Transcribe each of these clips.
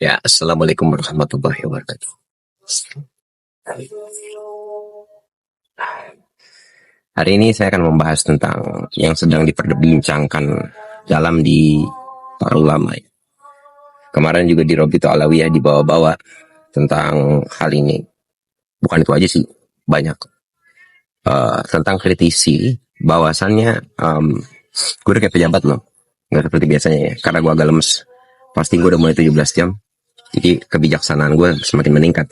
Ya, Assalamualaikum warahmatullahi wabarakatuh. Hari ini saya akan membahas tentang yang sedang diperbincangkan dalam di para ulama. Kemarin juga di Robito Alawiyah dibawa-bawa tentang hal ini. Bukan itu aja sih, banyak. Tentang kritisi, bahwasannya gue udah kayak pejabat loh. Nggak seperti biasanya ya, karena gue agak lemes. Pasti gue udah mulai 17 jam. Jadi kebijaksanaan gue semakin meningkat.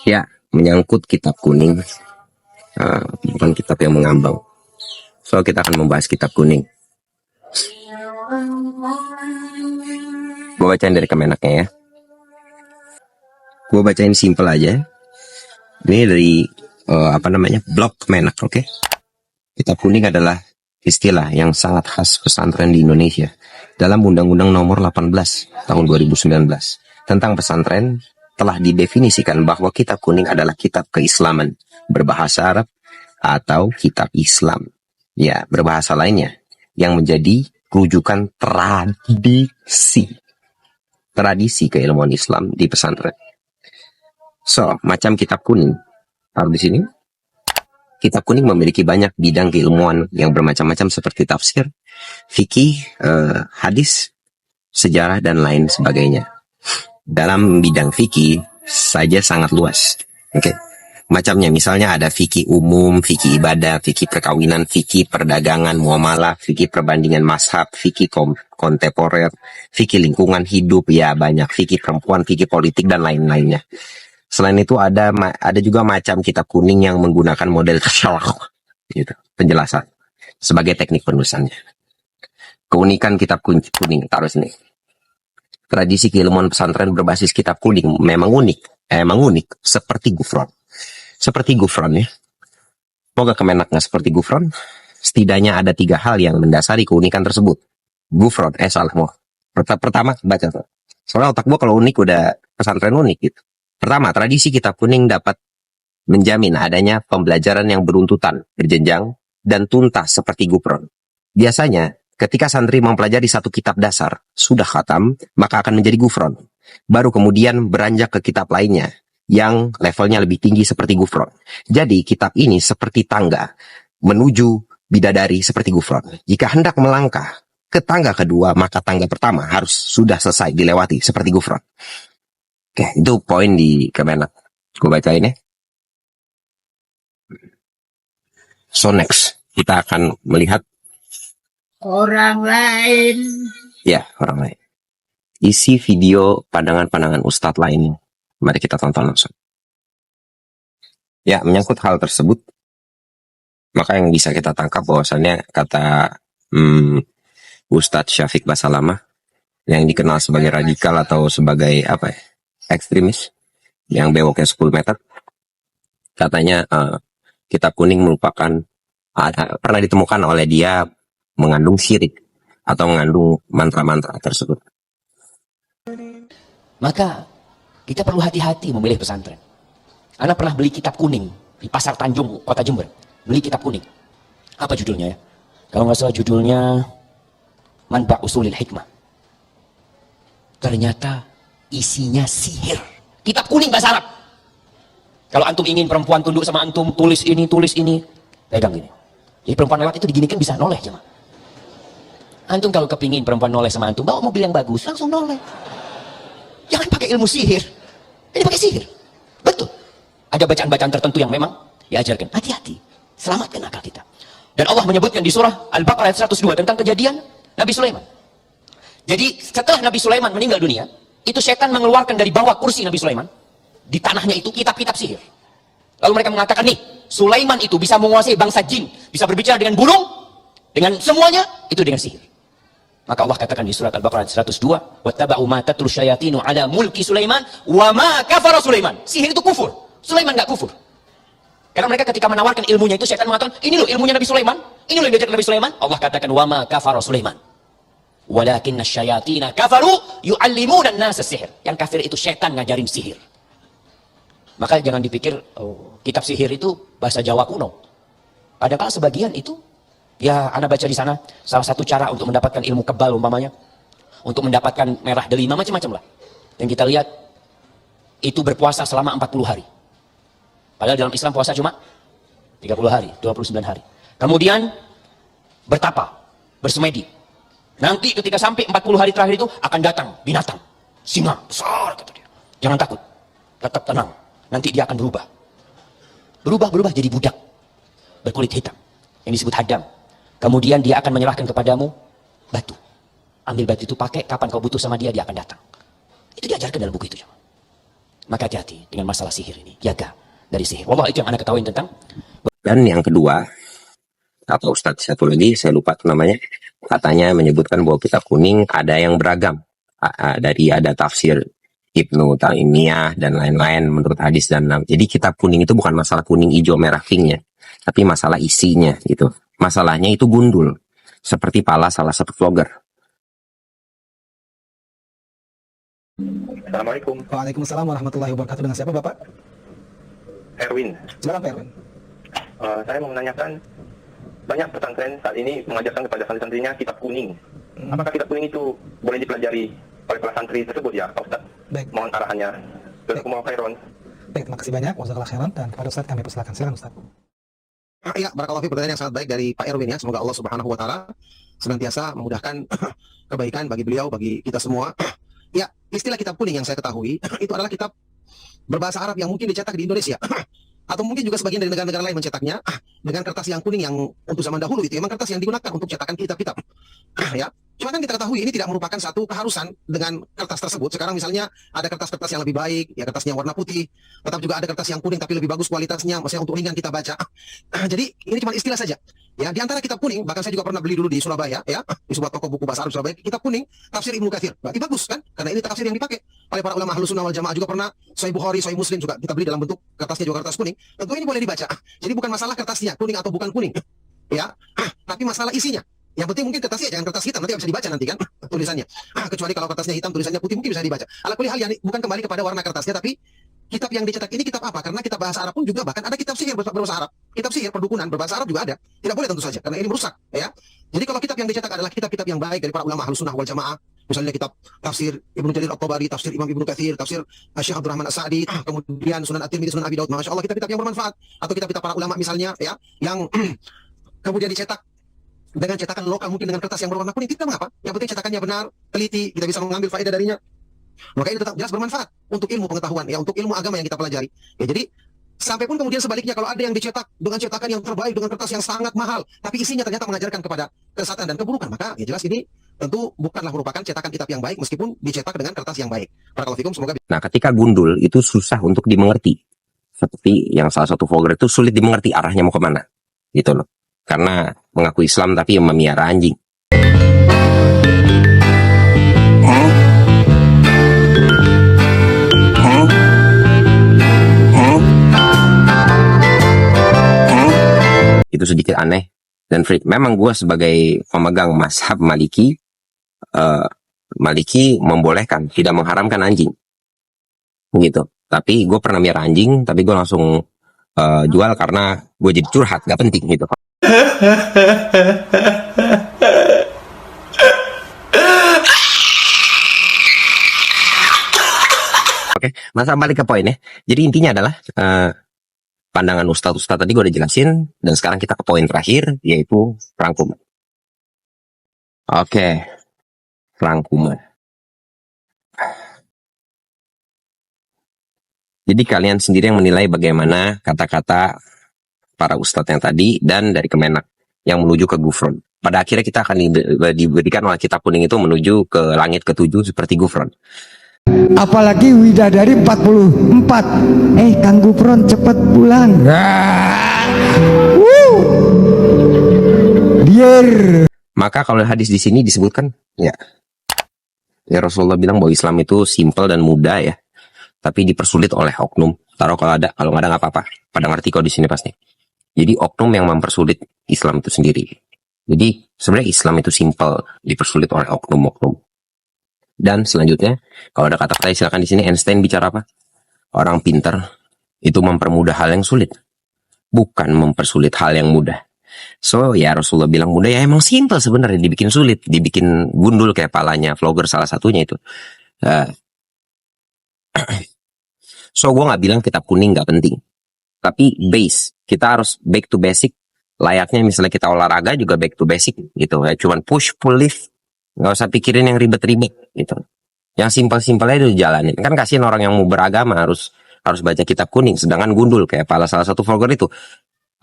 Ya, menyangkut kitab kuning, bukan kitab yang mengambang. So, kita akan membahas kitab kuning. Gue bacain dari Kemenaknya ya. Gue bacain simple aja. Ini dari blog Kemenak, oke? Kitab kuning adalah istilah yang sangat khas pesantren di Indonesia. Dalam Undang-Undang Nomor 18 tahun 2019 tentang pesantren telah didefinisikan bahwa kitab kuning adalah kitab keislaman berbahasa Arab atau kitab Islam. Ya, berbahasa lainnya yang menjadi rujukan tradisi keilmuan Islam di pesantren. So, macam kitab kuning. Taruh di sini. Kitab kuning memiliki banyak bidang keilmuan yang bermacam-macam seperti tafsir, fikih, hadis, sejarah, dan lain sebagainya. Dalam bidang fikih saja sangat luas. Oke. Macamnya misalnya ada fikih umum, fikih ibadah, fikih perkawinan, fikih perdagangan, muamalah, fikih perbandingan mazhab, fikih kontemporer, fikih lingkungan hidup, ya banyak, fikih perempuan, fikih politik, dan lain-lainnya. Selain itu ada juga macam kitab kuning yang menggunakan model syarah, gitu, penjelasan sebagai teknik penulisannya. Keunikan kitab kuning, taruh sini. Tradisi keilmuan pesantren berbasis kitab kuning memang unik, seperti Gufron. Seperti Gufron ya. Semoga Kemenak nggak seperti Gufron. Setidaknya ada 3 hal yang mendasari keunikan tersebut. Gufron, salah mau. Pertama baca tuh. Soalnya otak gua kalau unik udah pesantren unik gitu. Pertama, tradisi kitab kuning dapat menjamin adanya pembelajaran yang beruntutan, berjenjang, dan tuntas seperti Gufron. Biasanya, ketika santri mempelajari satu kitab dasar, sudah khatam, maka akan menjadi Gufron. Baru kemudian beranjak ke kitab lainnya, yang levelnya lebih tinggi seperti Gufron. Jadi, kitab ini seperti tangga, menuju bidadari seperti Gufron. Jika hendak melangkah ke tangga kedua, maka tangga pertama harus sudah selesai dilewati seperti Gufron. Oke, itu poin di Kemenak. Gue bacain ya. So next, kita akan melihat orang lain. Ya, orang lain. Isi video pandangan-pandangan ustadz lain. Mari kita tonton langsung. Ya, menyangkut hal tersebut, maka yang bisa kita tangkap bahwasannya kata Ustadz Syafiq Basalamah yang dikenal sebagai radikal atau sebagai ekstremis yang bewoknya 10 meter, katanya kitab kuning merupakan pernah ditemukan oleh dia mengandung syirik atau mengandung mantra-mantra tersebut. Maka kita perlu hati-hati memilih pesantren. Ana pernah beli kitab kuning di Pasar Tanjung, Kota Jember. Beli kitab kuning. Apa judulnya ya? Kalau nggak salah judulnya Manba' Usulil Hikmah. Ternyata isinya sihir. Kitab kuning bahasa Arab. Kalau antum ingin perempuan tunduk sama antum, tulis ini, pegang gini. Jadi perempuan lewat itu diginikan bisa noleh cuma. Antum kalau kepingin perempuan noleh sama antum, bawa mobil yang bagus, langsung noleh. Jangan pakai ilmu sihir. Ini pakai sihir. Betul. Ada bacaan-bacaan tertentu yang memang diajarkan. Hati-hati. Selamatkan akal kita. Dan Allah menyebutkan di surah Al-Baqarah ayat 102 tentang kejadian Nabi Sulaiman. Jadi setelah Nabi Sulaiman meninggal dunia, itu setan mengeluarkan dari bawah kursi Nabi Sulaiman, di tanahnya itu kitab-kitab sihir. Lalu mereka mengatakan, nih, Sulaiman itu bisa menguasai bangsa jin, bisa berbicara dengan burung, dengan semuanya, itu dengan sihir. Maka Allah katakan di surat Al-Baqarah 102, "Wattaba'u ma tatlu syayatinu ala mulki Sulaiman wa ma kafara Sulaiman." Sihir itu kufur. Sulaiman enggak kufur. Karena mereka ketika menawarkan ilmunya itu, setan mengatakan, ini loh ilmunya Nabi Sulaiman, ini loh yang diajarkan Nabi Sulaiman. Allah katakan, "Wa ma kafara Sulaiman. Walakinna syayatina kafaru yu'allimuna an-nasa sihir." Yang kafir itu setan ngajarin sihir. Maka jangan dipikir kitab sihir itu bahasa Jawa kuno. Padahal sebagian itu, ya Anda baca di sana, salah satu cara untuk mendapatkan ilmu kebal umpamanya, untuk mendapatkan merah delima, macam-macam lah. Dan kita lihat itu berpuasa selama 40 hari. Padahal dalam Islam puasa cuma 30 hari, 29 hari. Kemudian bertapa, bersemedi. Nanti ketika sampai 40 hari terakhir itu akan datang binatang, singa besar, kata dia. Jangan takut, tetap tenang. Nanti dia akan berubah. Berubah jadi budak berkulit hitam yang disebut hadam. Kemudian dia akan menyerahkan kepadamu batu. Ambil batu itu pakai, kapan kau butuh sama dia akan datang. Itu diajarkan dalam buku itu. Maka hati-hati dengan masalah sihir ini. Jaga dari sihir. Wallah, itu yang Anda ketahui tentang. Dan yang kedua, atau Ustadz satu lagi, saya lupa tuh namanya, katanya menyebutkan bahwa kitab kuning ada yang beragam. Dari ada tafsir Ibnu Taimiyah dan lain-lain menurut hadis dan jadi kitab kuning itu bukan masalah kuning, hijau, merah, pinknya, tapi masalah isinya gitu. Masalahnya itu gundul, seperti pala salah satu vlogger. Assalamualaikum. Waalaikumsalam warahmatullahi wabarakatuh. Dengan siapa Bapak? Erwin. Silakan Pak Erwin. Saya mau menanyakan, banyak pesantren saat ini mengajarkan kepada santri-santrinya kitab kuning. Apakah kitab kuning itu boleh dipelajari oleh para santri tersebut ya, Pak Ustaz? Baik. Mohon arahannya. Jazakumullahu khairan. Baik, terima kasih banyak. Wajazakallahu khairan. Dan kepada Ustaz kami persilakan. Silakan Ustaz. Ya, barakallahu fi, pertanyaan yang sangat baik dari Pak Erwin ya. Semoga Allah Subhanahu wa taala senantiasa memudahkan kebaikan bagi beliau, bagi kita semua. Ya, istilah kitab kuning yang saya ketahui itu adalah kitab berbahasa Arab yang mungkin dicetak di Indonesia. Atau mungkin juga sebagian dari negara-negara lain mencetaknya dengan kertas yang kuning yang untuk zaman dahulu itu memang kertas yang digunakan untuk cetakan kitab-kitab. Ya, cuma kan kita ketahui ini tidak merupakan satu keharusan dengan kertas tersebut. Sekarang misalnya ada kertas-kertas yang lebih baik, ya kertasnya warna putih, tetap juga ada kertas yang kuning tapi lebih bagus kualitasnya, maksudnya untuk ringan kita baca. Jadi ini cuma istilah saja. Ya, di antara kitab kuning, bahkan saya juga pernah beli dulu di Surabaya, ya, di sebuah toko buku bahasa Arab Surabaya, kitab kuning, tafsir Ibnu Katsir. Berarti bagus kan? Karena ini tafsir yang dipakai oleh para ulama Ahlus Sunnah wal Jamaah. Juga pernah Sahih Bukhari, Sahih Muslim juga kita beli dalam bentuk kertasnya juga kertas kuning. Tentu ini boleh dibaca. Jadi bukan masalah kertasnya kuning atau bukan kuning. Ya, tapi masalah isinya. Yang penting mungkin kertasnya jangan kertas hitam, nanti bisa dibaca nanti kan tulisannya. Kecuali kalau kertasnya hitam, tulisannya putih mungkin bisa dibaca. Ala kulli hal, yani bukan kembali kepada warna kertasnya, tapi kitab yang dicetak ini kitab apa? Karena kitab bahasa Arab pun juga bahkan ada kitab sihir berbahasa Arab. Kitab sihir perdukunan berbahasa Arab juga ada. Tidak boleh tentu saja karena ini merusak, ya. Jadi kalau kitab yang dicetak adalah kitab-kitab yang baik dari para ulama Ahlus Sunnah wal Jamaah, misalnya kitab tafsir Ibnu Jarir At-Tabari, tafsir Imam Ibnu Katsir, tafsir Syekh Abdurrahman As-Sa'di, kemudian Sunan At-Tirmidzi, Sunan Abi Daud, Masya Allah, kitab-kitab yang bermanfaat, atau kitab-kitab para ulama misalnya, ya, yang kemudian dicetak dengan cetakan lokal mungkin dengan kertas yang berwarna kuning, tidak mengapa. Yang penting cetakannya benar, teliti, kita bisa mengambil faedah darinya. Maka ini tetap jelas bermanfaat untuk ilmu pengetahuan, ya, untuk ilmu agama yang kita pelajari. Ya, jadi sampai pun kemudian sebaliknya kalau ada yang dicetak dengan cetakan yang terbaik dengan kertas yang sangat mahal, tapi isinya ternyata mengajarkan kepada kesesatan dan keburukan, maka ya jelas ini tentu bukanlah merupakan cetakan kitab yang baik meskipun dicetak dengan kertas yang baik. Barakallahu fikum, semoga. Nah, ketika gundul itu susah untuk dimengerti. Seperti yang salah satu vlogger itu sulit dimengerti arahnya mau kemana. Gitu loh. Karena mengaku Islam tapi memiara anjing. Itu sedikit aneh dan freak. Memang gue sebagai pemegang mazhab Maliki, Maliki membolehkan, tidak mengharamkan anjing, gitu. Tapi gue pernah miara anjing, tapi gue langsung jual karena gue jadi curhat, gak penting gitu. Oke, masa balik ke poin ya. Jadi intinya adalah pandangan Ustadz tadi gue udah jelasin, dan sekarang kita ke poin terakhir, yaitu rangkuman. Oke, rangkuman. Jadi kalian sendiri yang menilai bagaimana kata-kata para ustadz yang tadi dan dari Kemenak yang menuju ke Gufron. Pada akhirnya kita akan diberikan oleh kitab kuning itu menuju ke langit ketujuh seperti Gufron. Apalagi Widadari 44. Kang Gufron cepet pulang. Biar. Maka kalau hadis di sini disebutkan, ya Rasulullah bilang bahwa Islam itu simpel dan mudah ya, tapi dipersulit oleh oknum. Taruh kalau nggak ada nggak apa-apa. Pada ngerti kok di sini pasti. Jadi oknum yang mempersulit Islam itu sendiri. Jadi sebenarnya Islam itu simpel, dipersulit oleh oknum-oknum. Dan selanjutnya, kalau ada kata-kata silakan di sini. Einstein bicara apa? Orang pintar itu mempermudah hal yang sulit, bukan mempersulit hal yang mudah. So ya Rasulullah bilang mudah ya, emang simple sebenarnya, dibikin sulit, dibikin gundul kayak palanya vlogger salah satunya itu. Eh, so gue nggak bilang kitab kuning nggak penting, tapi base kita harus back to basic. Layaknya misalnya kita olahraga juga back to basic gitu ya, cuman push pull lift, nggak usah pikirin yang ribet-ribet gitu. Yang simpel-simpel aja udah jalanin. Kan kasihan orang yang mau beragama harus baca kitab kuning, sedangkan gundul kayak pala salah satu vlogger itu.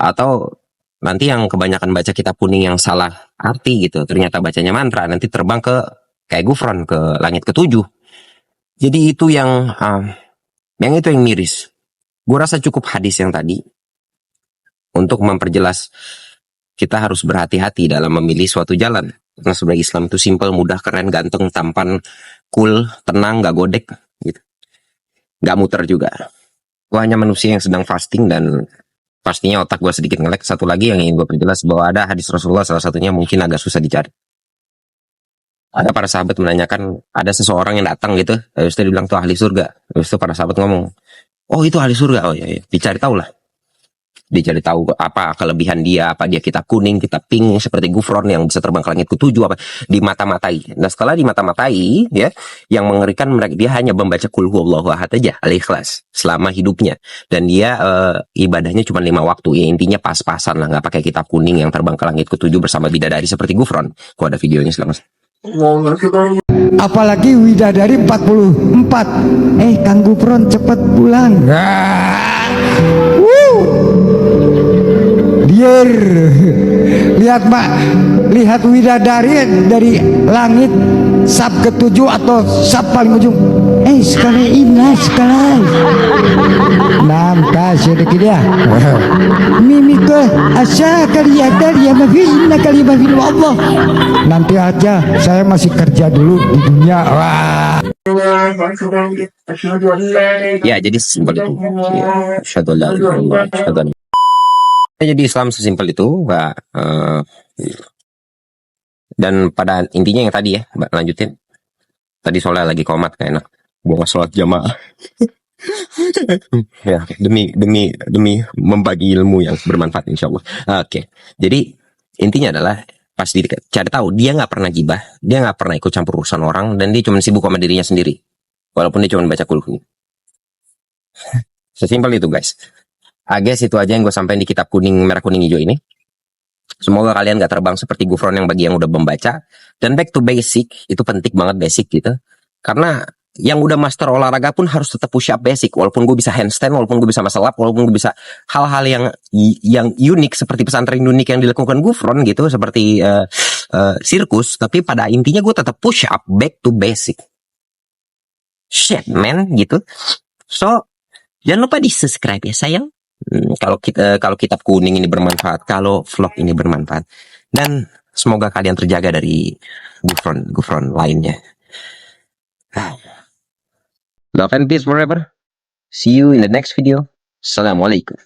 Atau nanti yang kebanyakan baca kitab kuning yang salah arti gitu, ternyata bacanya mantra, nanti terbang ke kayak Gufron ke langit ketujuh. Jadi itu yang itu yang miris. Gue rasa cukup hadis yang tadi untuk memperjelas kita harus berhati-hati dalam memilih suatu jalan. Karena sebagai Islam itu simpel, mudah, keren, ganteng, tampan, cool, tenang, gak godek, gitu. Gak muter juga. Gue hanya manusia yang sedang fasting dan pastinya otak gue sedikit ngelek. Satu lagi yang ingin gue perjelas bahwa ada hadis Rasulullah, salah satunya mungkin agak susah dicari. Ada para sahabat menanyakan, ada seseorang yang datang gitu, habis itu dibilang tuh ahli surga. Habis itu para sahabat ngomong, oh itu ahli surga, oh iya, dicari tahu lah. Dicari tahu apa kelebihan dia, apa dia kitab kuning, kitab pink seperti Gufron yang bisa terbang ke langit ketujuh, apa dimata-matai. Nah setelah dimata-matai ya, yang mengerikan mereka dia hanya membaca kul huwallahu ahad aja, al-ikhlas selama hidupnya, dan dia ibadahnya cuma 5 waktu ya, intinya pas-pasan lah, nggak pakai kitab kuning yang terbang ke langit ketujuh bersama bidadari seperti Gufron. Gua ada videonya selamat. Apalagi widadari 44. Kang Gufron cepet pulang. Biar lihat Pak, lihat widadari dari langit sab ketujuh atau sab paling ujung. Sekali ini sekali. Nampak sudah dia. Mimik asa karya dari maafin kali maafin Allah. Nanti aja, saya masih kerja dulu di dunia. Wah. Ya jadi simpel itu. Ya, asyhadu an la ilaha illallah, asyhadu anna. Jadi Islam sesimpel itu, Mbak. Dan pada intinya yang tadi ya, Mbak, lanjutin. Tadi soalnya lagi komat, gak enak. Gua nggak sholat jamaah. Ya, demi membagi ilmu yang bermanfaat, insya Allah. Oke. Jadi intinya adalah pas cari tahu, dia nggak pernah gibah, dia nggak pernah ikut campur urusan orang, dan dia cuma sibuk sama dirinya sendiri. Walaupun dia cuma baca kulhu. Sesimpel itu, guys. Guys, itu aja yang gue sampaikan di kitab kuning, merah, kuning, hijau ini. Semoga kalian gak terbang seperti Gufron yang bagi yang udah membaca. Dan back to basic, itu penting banget basic gitu. Karena yang udah master olahraga pun harus tetap push up basic. Walaupun gue bisa handstand, walaupun gue bisa muscle up, walaupun gue bisa hal-hal yang unik seperti pesantren unik yang dilakukan Gufron gitu, seperti sirkus. Tapi pada intinya gue tetap push up, back to basic. Shit man, gitu. So, jangan lupa di subscribe ya sayang. Kalau kitab kuning ini bermanfaat, kalau vlog ini bermanfaat, dan semoga kalian terjaga dari Gufron lainnya. Love and peace forever. See you in the next video. Assalamualaikum.